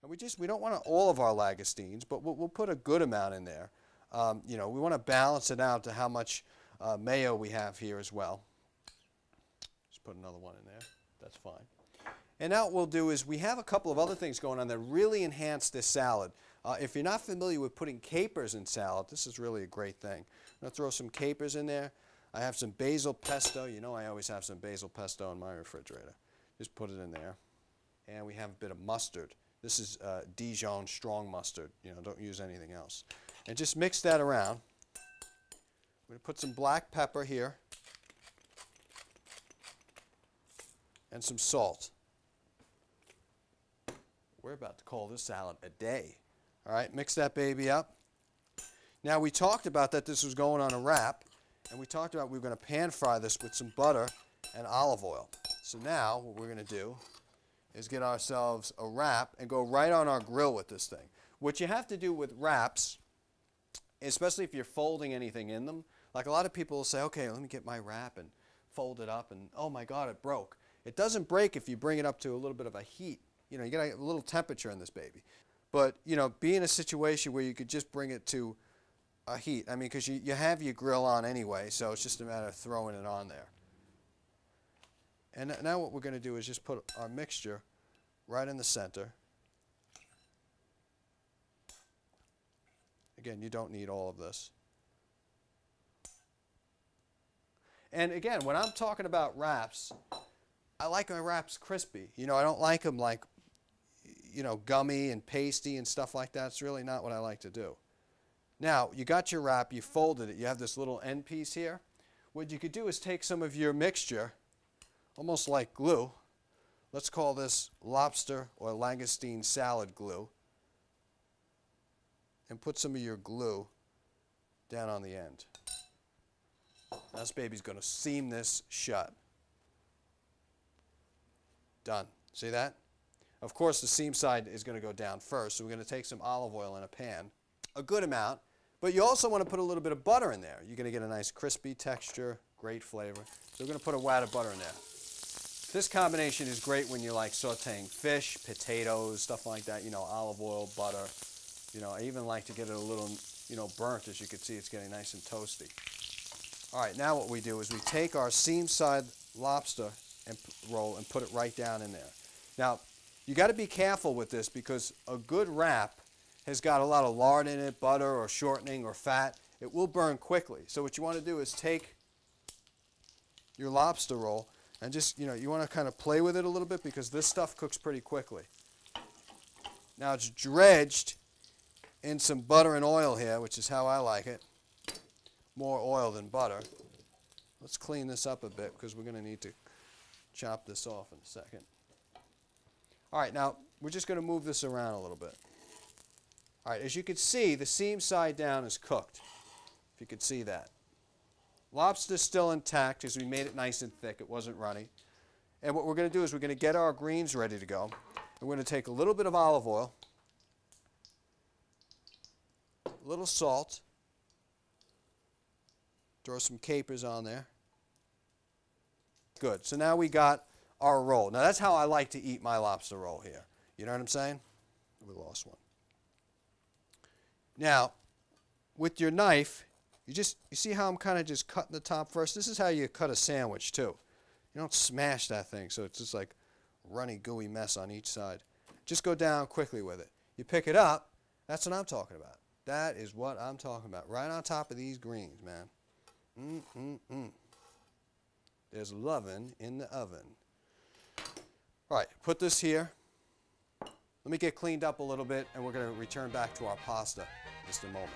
And we don't want all of our langoustines, but we'll put a good amount in there. You know, we want to balance it out to how much mayo we have here as well. Just put another one in there. That's fine. And now what we'll do is we have a couple of other things going on that really enhance this salad. If you're not familiar with putting capers in salad, this is really a great thing. I'm going to throw some capers in there. I have some basil pesto. You know I always have some basil pesto in my refrigerator. Just put it in there. And we have a bit of mustard. This is Dijon strong mustard. You know, don't use anything else. And just mix that around. I'm going to put some black pepper here. And some salt. We're about to call this salad a day. All right, mix that baby up. Now we talked about that this was going on a wrap, and we talked about we were going to pan fry this with some butter and olive oil. So now what we're going to do is get ourselves a wrap and go right on our grill with this thing. What you have to do with wraps, especially if you're folding anything in them, like a lot of people will say, okay, let me get my wrap and fold it up, and oh my God, it broke. It doesn't break if you bring it up to a little bit of a heat. You know, you get a little temperature in this baby. But, you know, be in a situation where you could just bring it to a heat. I mean, because you have your grill on anyway, so it's just a matter of throwing it on there. And now what we're going to do is just put our mixture right in the center. Again, you don't need all of this. And again, when I'm talking about wraps, I like my wraps crispy. You know, I don't like them like, you know, gummy and pasty and stuff like that. It's really not what I like to do. Now, you got your wrap, you folded it, you have this little end piece here. What you could do is take some of your mixture, almost like glue. Let's call this lobster or langoustine salad glue. And put some of your glue down on the end. Now this baby's going to seam this shut. Done. See that? Of course, the seam side is going to go down first, so we're going to take some olive oil in a pan, a good amount, but you also want to put a little bit of butter in there. You're going to get a nice crispy texture, great flavor. So we're going to put a wad of butter in there. This combination is great when you're like sauteing fish, potatoes, stuff like that, you know, olive oil, butter. You know, I even like to get it a little, you know, burnt. As you can see, it's getting nice and toasty. All right, now what we do is we take our seam side lobster and roll and put it right down in there. Now, you got to be careful with this because a good wrap has got a lot of lard in it, butter or shortening or fat. It will burn quickly. So what you want to do is take your lobster roll and just, you know, you want to kind of play with it a little bit because this stuff cooks pretty quickly. Now it's dredged in some butter and oil here, which is how I like it. More oil than butter. Let's clean this up a bit because we're going to need to chop this off in a second. All right, now we're just going to move this around a little bit. All right, as you can see, the seam side down is cooked, if you could see that. Lobster's still intact because we made it nice and thick. It wasn't runny. And what we're going to do is we're going to get our greens ready to go. And we're going to take a little bit of olive oil, a little salt, throw some capers on there. Good. So now we got our roll. Now that's how I like to eat my lobster roll here. You know what I'm saying? We lost one. Now, with your knife, you see how I'm kind of just cutting the top first? This is how you cut a sandwich too. You don't smash that thing so it's just like runny, gooey mess on each side. Just go down quickly with it. You pick it up, that's what I'm talking about. That is what I'm talking about. Right on top of these greens, man. There's lovin' in the oven. All right, put this here. Let me get cleaned up a little bit, and we're going to return back to our pasta in just a moment.